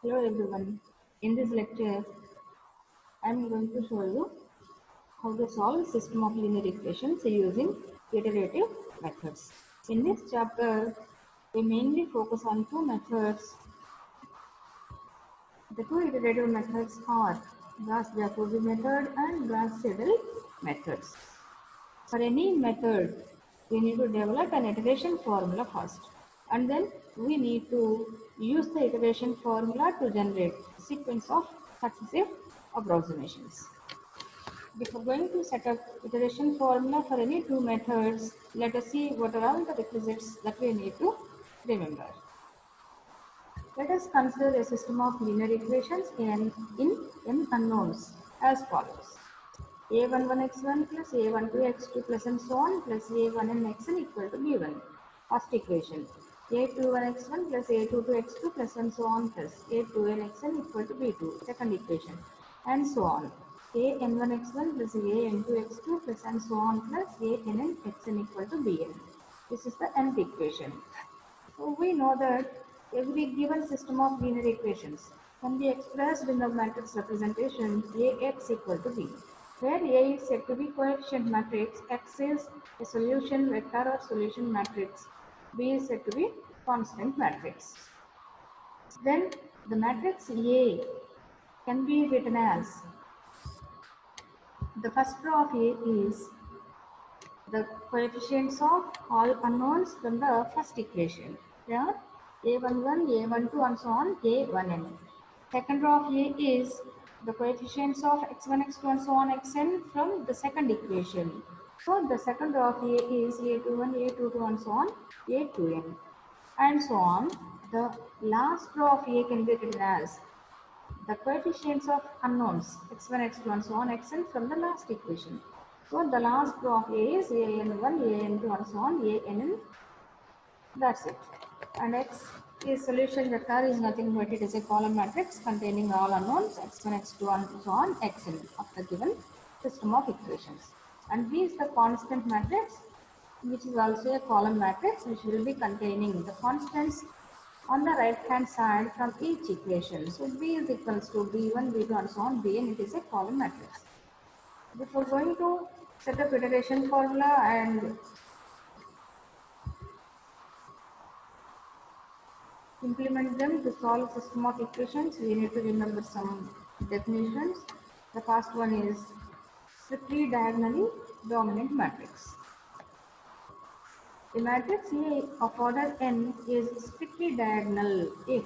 Hello everyone. In this lecture, I am going to show you how to solve system of linear equations using iterative methods. In this chapter, we mainly focus on two methods. The two iterative methods are Gauss-Jacobi method and Gauss-Seidel methods. For any method, we need to develop an iteration formula first, and then we need to use the iteration formula to generate a sequence of successive approximations. Before going to set up iteration formula for any two methods, let us see what are all the requisites that we need to remember. Let us consider a system of linear equations in n unknowns as follows. A11x1 plus A12x2 plus and so on plus A1nxn equal to B1. First equation. A21x1 plus A22x2 plus and so on plus A2nxn equal to B2. Second equation. And so on. An1x1 plus An2x2 plus and so on plus Annxn equal to Bn. This is the nth equation. So we know that every given system of linear equations can be expressed in the matrix representation Ax equal to B, where A is said to be coefficient matrix, X is a solution vector or solution matrix, B is said to be constant matrix. Then the matrix A can be written as, the first row of A is the coefficients of all unknowns from the first equation. They are A11, A12 and so on, A1n. Second row of A is the coefficients of x1, x2 and so on, xn from the second equation. So the second row of A is A21, A22 and so on, A2n. And so on. The last row of A can be written as the coefficients of unknowns x1, x2 and so on, xn from the last equation. So the last row of A is an1, an2 and so on, ann. That's it. And X is solution vector is nothing but it is a column matrix containing all unknowns x1, x2 and so on, xn of the given system of equations. And B is the constant matrix, which is also a column matrix which will be containing the constants on the right hand side from each equation. So B is equals to B1, B2 and so on, Bn, it is a column matrix. Before going to set up iteration formula and implement them to solve system of equations, we need to remember some definitions. The first one is strictly diagonally dominant matrix. The matrix A of order n is strictly diagonal if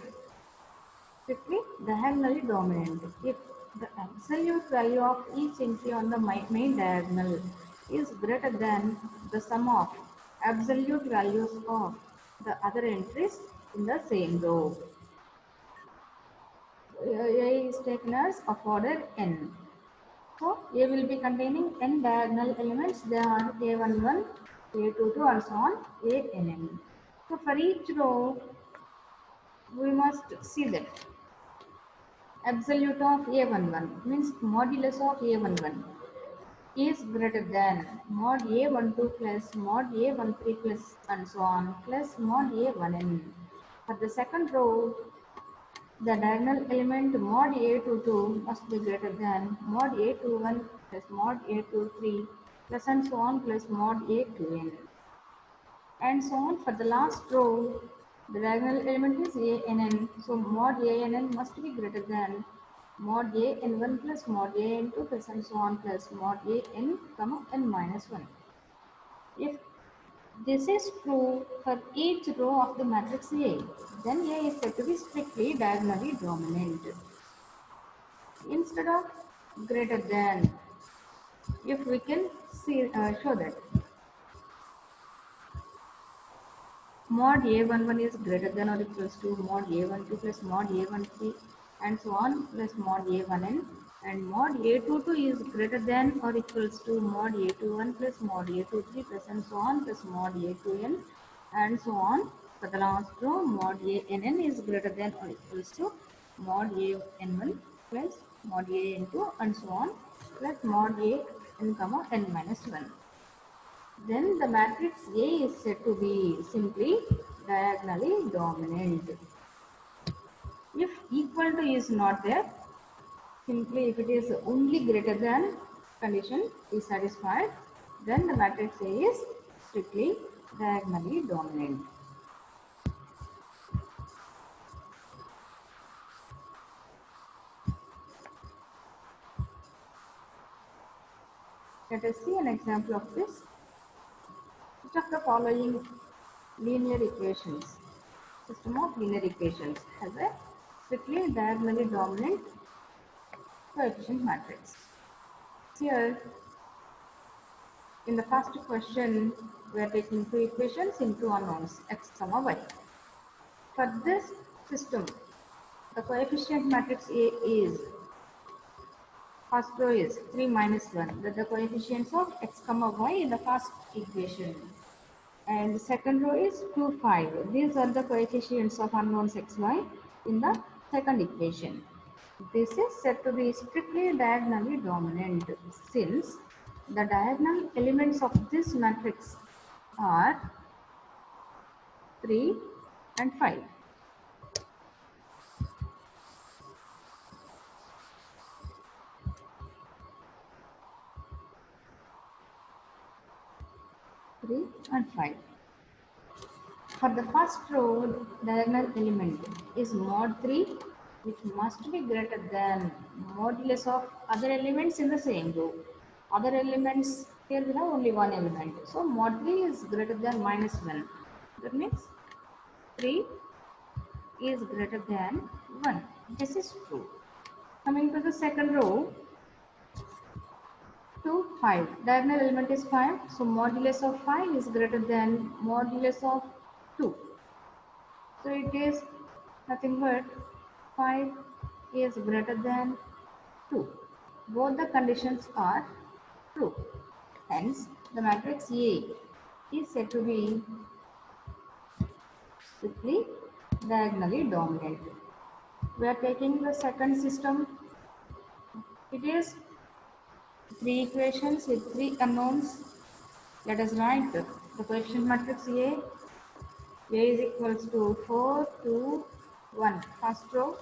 strictly diagonally dominant if the absolute value of each entry on the main diagonal is greater than the sum of absolute values of the other entries in the same row. A is taken as of order n. So A will be containing n diagonal elements. They are A11, A22 and so on, Ann. So for each row, we must see that absolute of A11 means modulus of A11 is greater than mod A12 plus mod A13 plus and so on plus mod A1n. For the second row, the diagonal element mod A22 must be greater than mod A21 plus mod A23 plus and so on plus mod A2n. And so on for the last row, the diagonal element is Ann. So mod Ann must be greater than mod An1 plus mod An2 plus and so on plus mod An comma n minus 1. If this is true for each row of the matrix A, then A is said to be strictly diagonally dominant. Instead of greater than, if we can see show that mod A11 is greater than or equals to mod A12 plus mod A13 and so on plus mod A1n, and mod A22 is greater than or equals to mod A21 plus mod A23 plus and so on plus mod A2n and so on. For the last row, mod Ann is greater than or equals to mod An1 plus mod An2 and so on plus mod An comma n minus 1. Then the matrix A is said to be simply diagonally dominant. If equal to is not there, simply if it is only greater than condition is satisfied, then the matrix A is strictly diagonally dominant. Let us see an example of this. Which of the following linear equations, system of linear equations, has a strictly diagonally dominant coefficient matrix? Here, in the first question, we are taking two equations into unknowns x comma y. For this system, the coefficient matrix A is, first row is 3 minus 1, that the coefficients of x comma y in the first equation. And the second row is 2, 5. These are the coefficients of unknowns xy in the second equation. This is said to be strictly diagonally dominant since the diagonal elements of this matrix are 3 and 5. For the first row, diagonal element is mod 3, which must be greater than modulus of other elements in the same row. Other elements, here we have only one element. So mod 3 is greater than minus 1. That means 3 is greater than 1. This is true. Coming to the second row, 2, 5. Diagonal element is 5. So modulus of 5 is greater than modulus of 2. So it is nothing but 5 is greater than 2. Both the conditions are true. Hence, the matrix A is said to be strictly diagonally dominant. We are taking the second system. It is three equations with three unknowns. Let us write the coefficient matrix A. A is equals to 4, 2, 1. First row,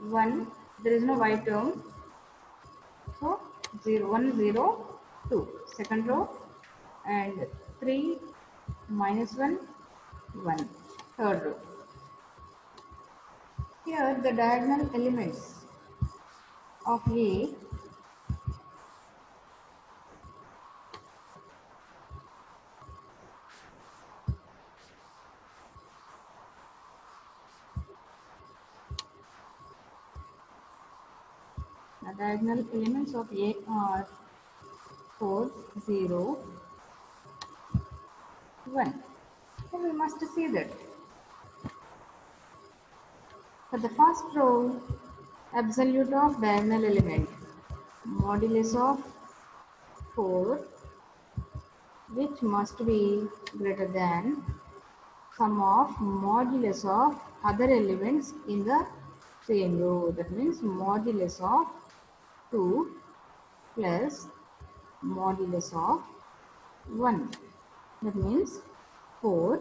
1. There is no y term. So 0, 1, 0, 2. Second row, and 3 minus 1, 1. Third row. Here the diagonal elements of A are 4, 0, 1. So we must see that for the first row, absolute of diagonal element modulus of 4, which must be greater than sum of modulus of other elements in the same row. That means modulus of 2 plus modulus of 1. That means 4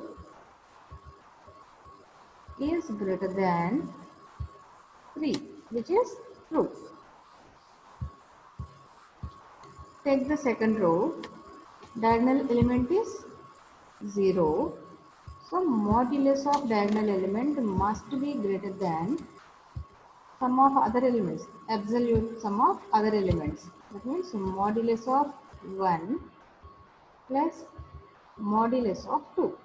is greater than 3, which is true. Take the second row. Diagonal element is 0. So modulus of diagonal element must be greater than sum of other elements, absolute sum of other elements. That means modulus of 1 plus modulus of 2,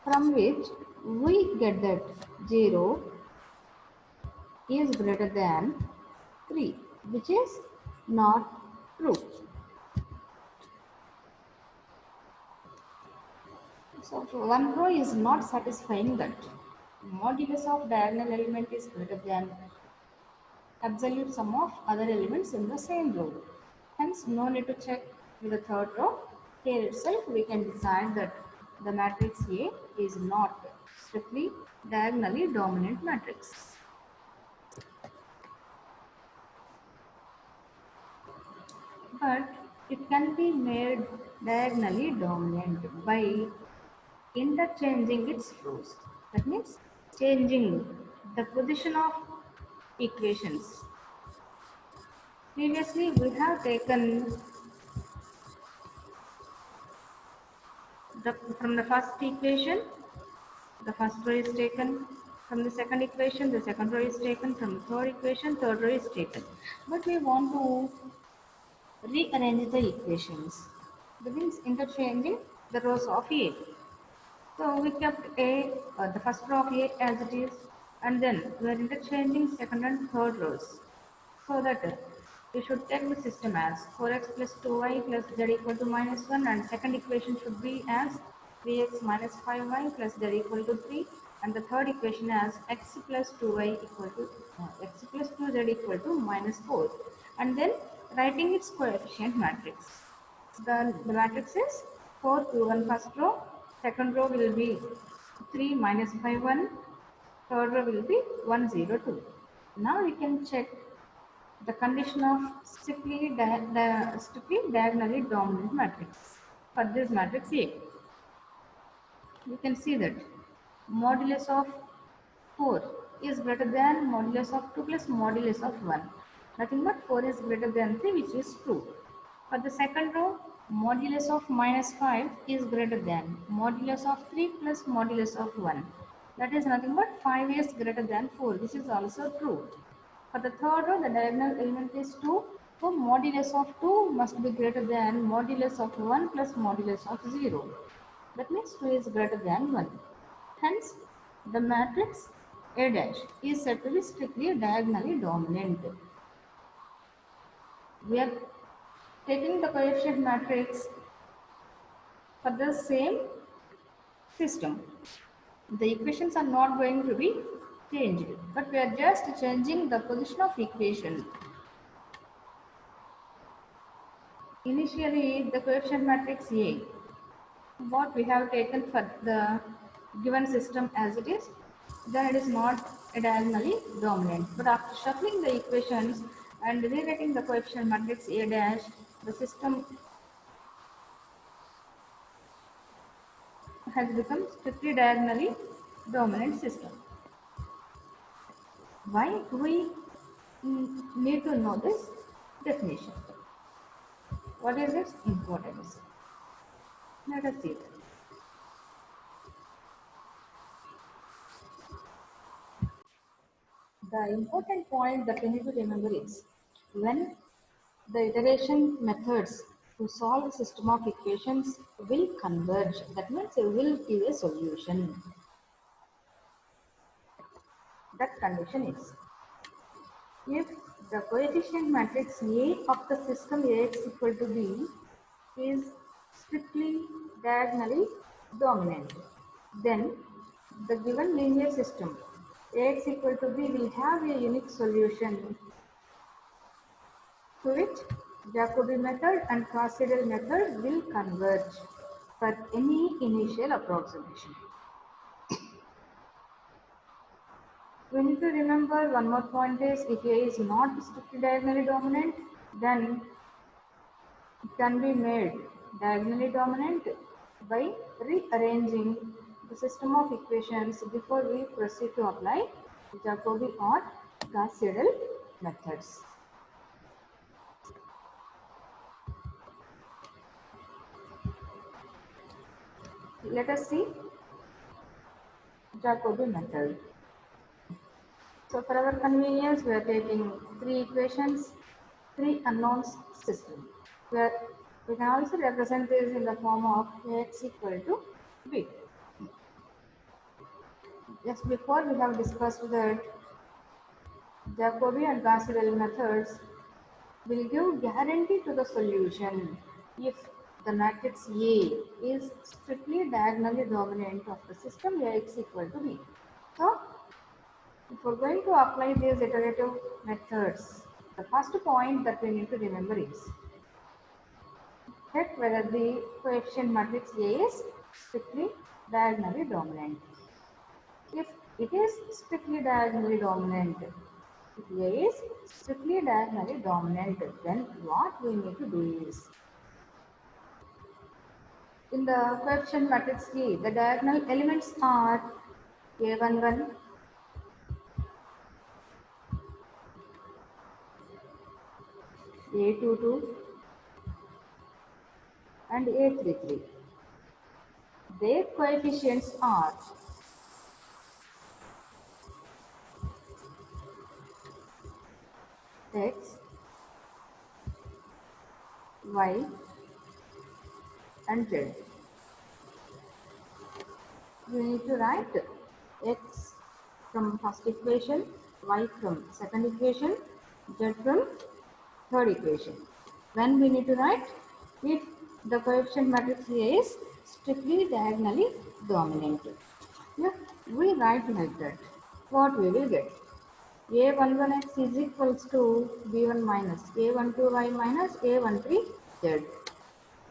from which we get that 0 is greater than 3, which is not true. So one row is not satisfying that modulus of diagonal element is greater than absolute sum of other elements in the same row. Hence, no need to check with the third row. Here itself, we can decide that the matrix A is not strictly diagonally dominant matrix. But it can be made diagonally dominant by interchanging its rows. That means changing the position of equations. Previously, we have taken from the first equation, the first row is taken. From the second equation, the second row is taken. From the third equation, third row is taken. But we want to rearrange the equations. That means interchanging the rows of A. So we kept A, the first row of A as it is, and then we are interchanging second and third rows. So that we should take the system as 4x plus 2y plus z equal to minus 1, and second equation should be as 3x minus 5y plus z equal to 3, and the third equation as x plus 2y equal to x plus 2z equal to minus 4, and then writing its coefficient matrix. The matrix is 4 2 1 first row, second row will be 3 minus 5 1, third row will be 1 0 2. Now we can check the condition of strictly diagonally dominant matrix. For this matrix A, you can see that modulus of 4 is greater than modulus of 2 plus modulus of 1. Nothing but 4 is greater than 3, which is true. For the second row, modulus of minus 5 is greater than modulus of 3 plus modulus of 1. That is nothing but 5 is greater than 4. This is also true. For the third row, the diagonal element is 2. So modulus of 2 must be greater than modulus of 1 plus modulus of 0. That means 2 is greater than 1. Hence, the matrix A dash is said to be strictly diagonally dominant. We are taking the coefficient matrix for the same system. The equations are not going to be changed, but we are just changing the position of equation. Initially, the coefficient matrix A, what we have taken for the given system as it is, then it is not diagonally dominant. But after shuffling the equations and rewriting the coefficient matrix A dash, the system has become strictly diagonally dominant system. Why we need to know this definition? What is its importance? Let us see that. The important point that we need to remember is when the iteration methods to solve a system of equations will converge, that means it will give a solution. That condition is if the coefficient matrix A of the system Ax equal to B is strictly diagonally dominant, then the given linear system Ax equal to B will have a unique solution to which Jacobi method and Cauchy-Seidel method will converge for any initial approximation. We need to remember one more point is if A is not strictly diagonally dominant, then it can be made diagonally dominant by rearranging the system of equations before we proceed to apply Jacobi or Gauss-Seidel methods. Let us see Jacobi method. So for our convenience, we are taking 3 equations, 3 unknowns system. Where we can also represent this in the form of Ax equal to B. Just before we have discussed that Jacobi and Gauss-Seidel methods will give guarantee to the solution if the matrix A is strictly diagonally dominant of the system Ax equal to B. So if we're going to apply these iterative methods, the first point that we need to remember is check whether the coefficient matrix A is strictly diagonally dominant. If it is strictly diagonally dominant, if A is strictly diagonally dominant, then what we need to do is, in the coefficient matrix A, the diagonal elements are A11, A22 and A33. Their coefficients are x, y and z. You need to write x from first equation, y from second equation, z from third equation. When we need to write, if the coefficient matrix A is strictly diagonally dominant. If we write like that, what we will get? A11x is equals to B1 minus A12y minus A13z.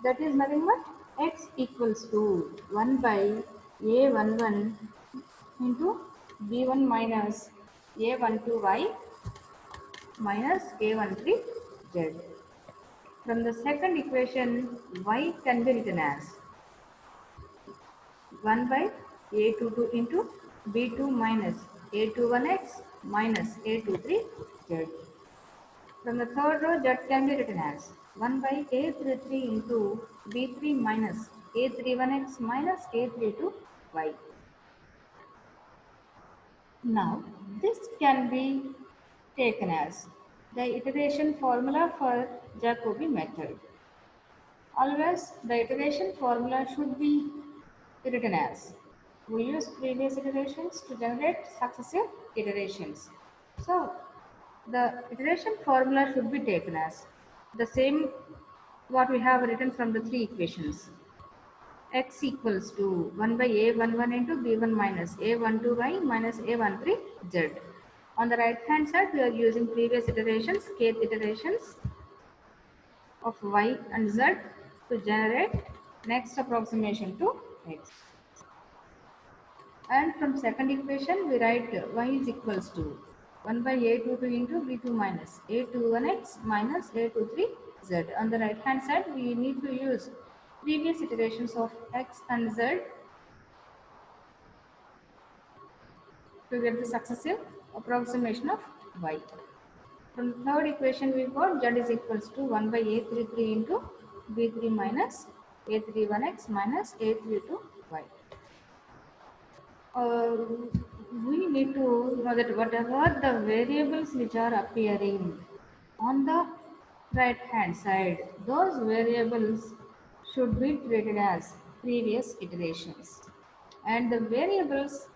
That is nothing but x equals to 1 by A11 into B1 minus A12y minus A13z. From the second equation, y can be written as 1 by A22 into B2 minus A21x minus A23z. From the third row, z can be written as 1 by A33 into B3 minus A31x minus A32y. Now, this can be taken as the iteration formula for Jacobi method. Always the iteration formula should be written as we use previous iterations to generate successive iterations. So the iteration formula should be taken as the same what we have written from the three equations. X equals to 1 by A11 into B1 minus A12y minus A13z. On the right hand side, we are using previous iterations, kth iterations of y and z to generate next approximation to x. And from second equation, we write y is equals to 1 by A22 into B2 minus A21x minus A23z. On the right hand side, we need to use previous iterations of x and z to get the successive approximation of y. From the third equation, we got z is equals to 1 by A33 into B3 minus A31x minus A32y. uh, we need to know that whatever the variables which are appearing on the right hand side, those variables should be treated as previous iterations. And the variables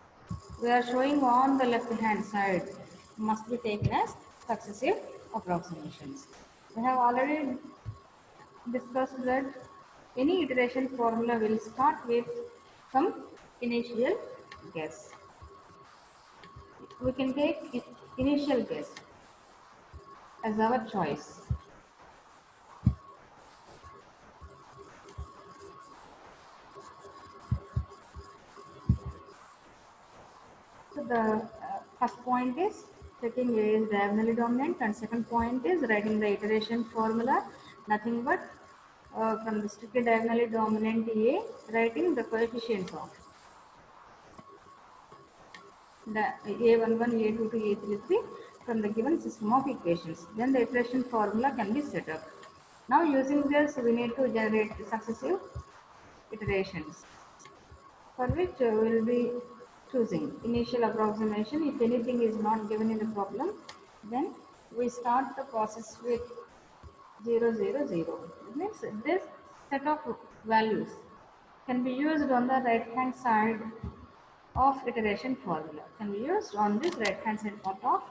we are showing on the left hand side must be taken as successive approximations. We have already discussed that any iteration formula will start with some initial guess. We can take initial guess as our choice. So the first point is checking A is diagonally dominant, and second point is writing the iteration formula, nothing but from the strictly diagonally dominant A, writing the coefficients of the A11, A22, A33 from the given system of equations. Then the iteration formula can be set up. Now using this, we need to generate successive iterations, for which we will be choosing initial approximation. If anything is not given in the problem, then we start the process with 0, 0, 0. It means this set of values can be used on the right hand side of iteration formula, can be used on this right hand side part of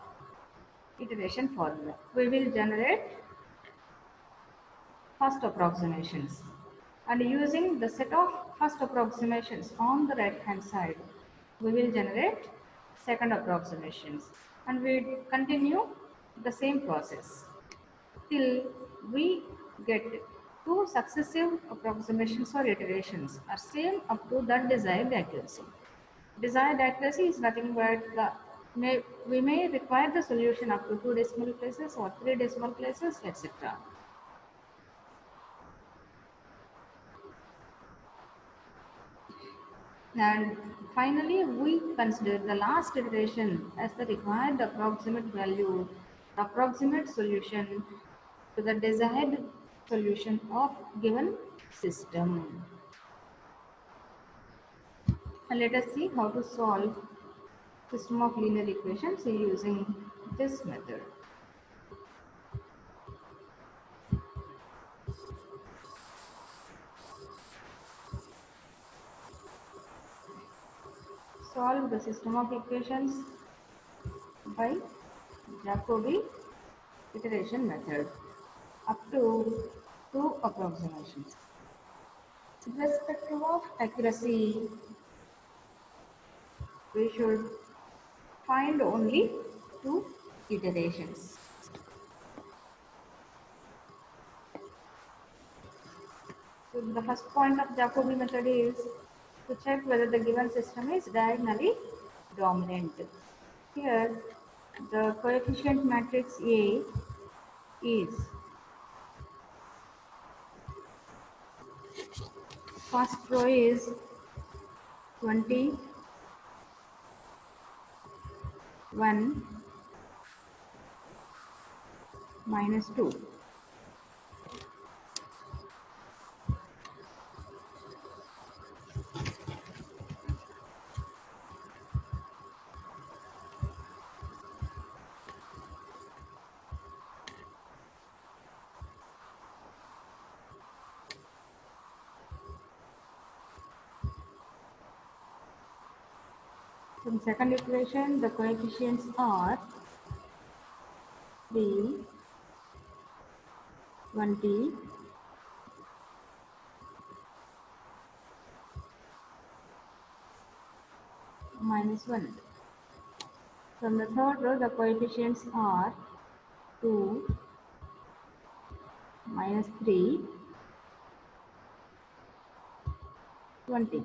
iteration formula. We will generate first approximations, and using the set of first approximations on the right hand side, we will generate second approximations, and we continue the same process till we get two successive approximations or iterations are same up to the desired accuracy. Desired accuracy is nothing but we may require the solution up to 2 decimal places or 3 decimal places, etc. And Finally, we consider the last iteration as the required approximate value, approximate solution to the desired solution of given system. And let us see how to solve system of linear equations using this method. Solve the system of equations by Jacobi iteration method up to two approximations. With respect to accuracy, we should find only two iterations. So the first point of Jacobi method is to check whether the given system is diagonally dominant. Here, the coefficient matrix A is first row is 20, 1, minus 2. In second equation, the coefficients are 3, 20, minus 1. From the third row, the coefficients are 2, minus 3, 20.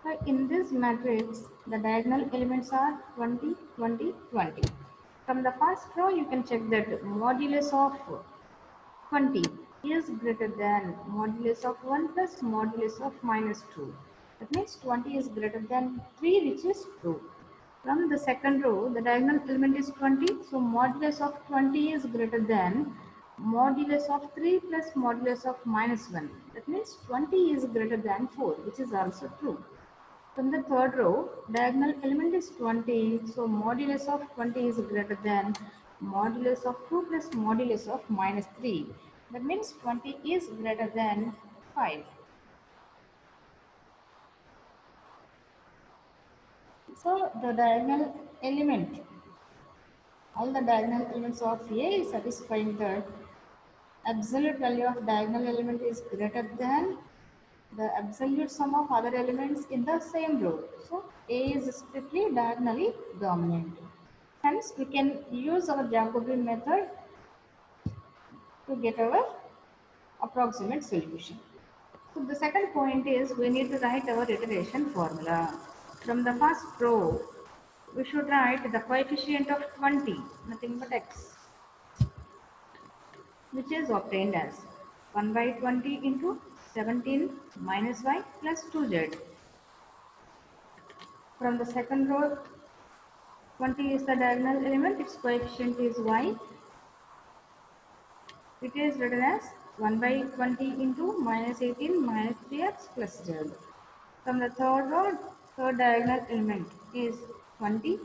So in this matrix, the diagonal elements are 20, 20, 20. From the first row, you can check that modulus of 20 is greater than modulus of 1 plus modulus of minus 2. That means 20 is greater than 3, which is true. From the second row, the diagonal element is 20, so modulus of 20 is greater than modulus of 3 plus modulus of minus 1. That means 20 is greater than 4, which is also true. From the third row, diagonal element is 20, so modulus of 20 is greater than modulus of 2 plus modulus of minus 3. That means 20 is greater than 5. So the diagonal element, all the diagonal elements of A is satisfying that absolute value of diagonal element is greater than the absolute sum of other elements in the same row. So A is strictly diagonally dominant. Hence, we can use our Jacobi method to get our approximate solution. So the second point is we need to write our iteration formula. From the first row, we should write the coefficient of 20, nothing but x, which is obtained as 1 by 20 into 17 minus y plus 2z. From the second row, 20 is the diagonal element, its coefficient is y. It is written as 1 by 20 into minus 18 minus 3x plus z. From the third row, third diagonal element is 20.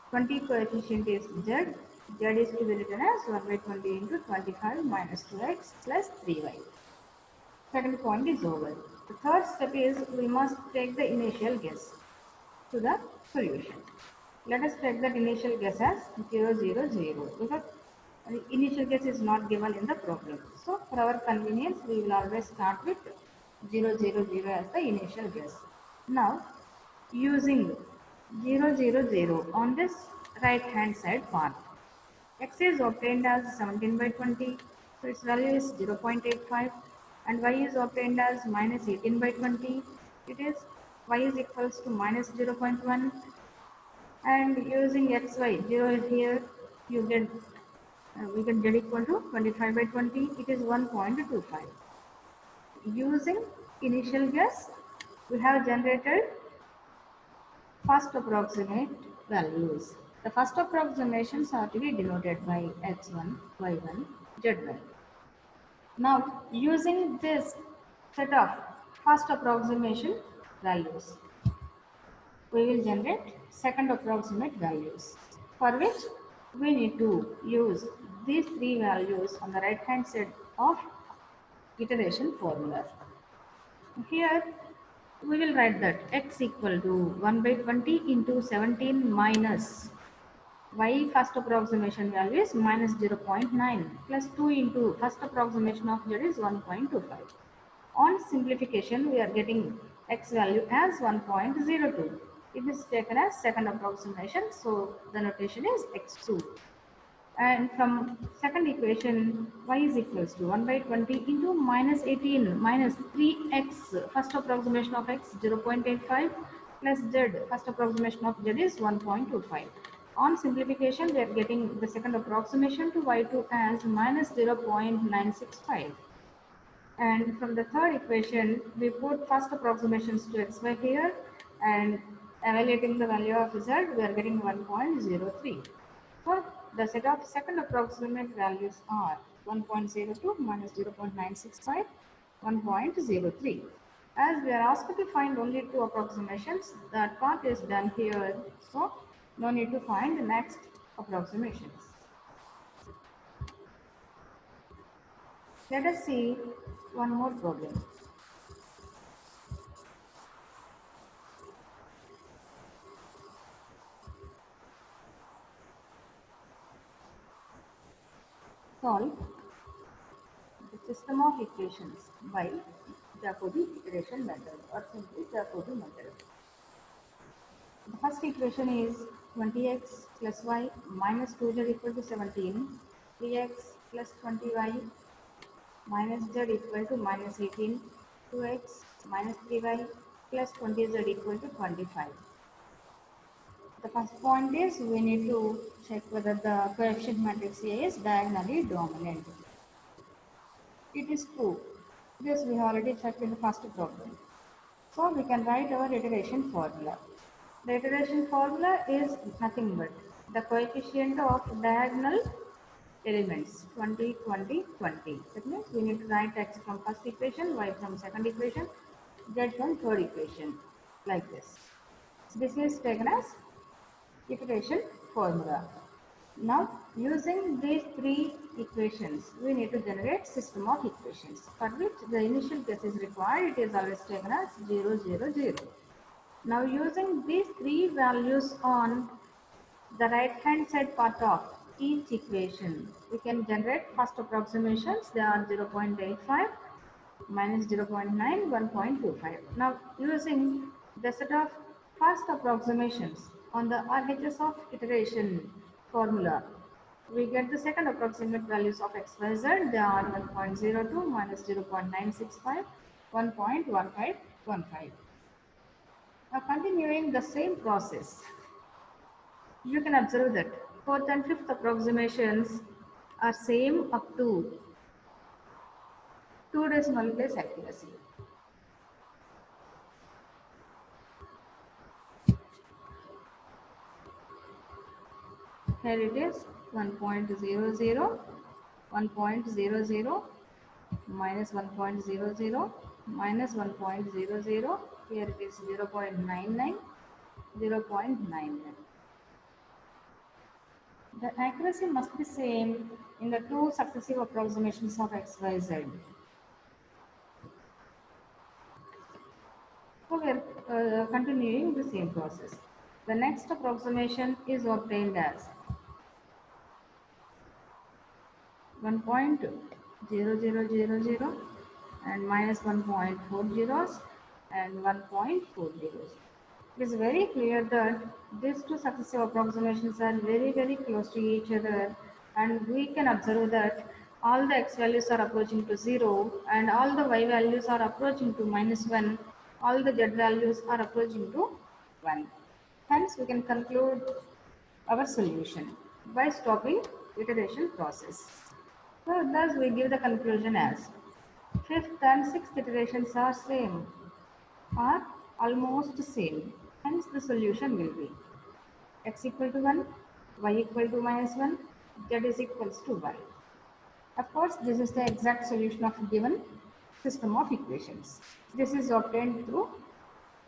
20 coefficient is z. Z is to be written as 1 by 20 into 25 minus 2x plus 3y. Second point is over. The third step is we must take the initial guess to the solution. Let us take that initial guess as 0, 0, 0 because the initial guess is not given in the problem. So for our convenience, we will always start with 0, 0, 0 as the initial guess. Now using 0, 0, 0 on this right hand side part, x is obtained as 17 by 20, so its value is 0.85, and y is obtained as minus 18 by 20, it is y is equals to minus 0.1, and using xy 0 here, you get we get z equal to 25 by 20, it is 1.25. using initial guess, we have generated first approximate values. The first approximations are to be denoted by x1, y1, z1. Now, using this set of first approximation values, we will generate second approximate values, for which we need to use these three values on the right hand side of iteration formula. Here we will write that x equal to 1 by 20 into 17 minus y first approximation value is minus 0.9 plus 2 into first approximation of z is 1.25. On simplification, we are getting x value as 1.02. It is taken as second approximation, so the notation is x2. And from second equation, y is equals to 1 by 20 into minus 18 minus 3x, first approximation of x 0.85 plus z, first approximation of z is 1.25. On simplification, we are getting the second approximation to y2 as minus 0.965. And from the third equation, we put first approximations to xy here, and evaluating the value of z, we are getting 1.03. So the set of second approximate values are 1.02 minus 0.965, 1.03. As we are asked to find only two approximations, that part is done here, so no need to find the next approximations. Let us see one more problem. Solve the system of equations by Jacobi iteration method, or simply Jacobi method. The first equation is 20x plus y minus 2z equal to 17, 3x plus 20y minus z equal to minus 18, 2x minus 3y plus 20z equal to 25. The first point is we need to check whether the coefficient matrix A is diagonally dominant. It is true. This we have already checked in the first problem. So we can write our iteration formula. The iteration formula is nothing but the coefficient of diagonal elements 20, 20, 20. That means we need to write x from first equation, y from second equation, z from third equation, like this. This is taken as iteration formula. Now, using these three equations, we need to generate system of equations, for which the initial guess is required. It is always taken as 0, 0, 0. Now, using these three values on the right hand side part of each equation, we can generate first approximations. They are 0.85 minus 0.9, 1.25. Now, using the set of first approximations on the RHS of iteration formula, we get the second approximate values of x, y, z. They are 1.02 minus 0.965, 1.1515. Now, continuing the same process, you can observe that fourth and fifth approximations are same up to 2 decimal place accuracy. Here it is 1.00, 1.00, minus 1.00, minus 1.00. Here it is 0.99, 0.99. The accuracy must be same in the two successive approximations of x, y, z. So we are continuing the same process. The next approximation is obtained as 1.0000 and minus 1.40 and 1.40. It is very clear that these two successive approximations are very close to each other, and we can observe that all the x values are approaching to 0 and all the y values are approaching to minus 1, all the z values are approaching to 1. Hence, we can conclude our solution by stopping iteration process. So thus we give the conclusion as Fifth and sixth iterations are same, are almost same. Hence the solution will be x equal to 1, y equal to minus 1, z is equals to 1. Of course, this is the exact solution of a given system of equations. This is obtained through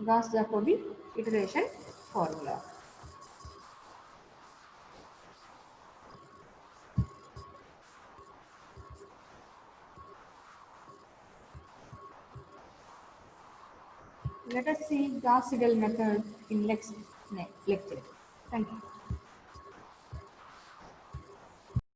Gauss-Jacobi iteration formula. Let us see Gauss-Seidel method in next lecture. Thank you.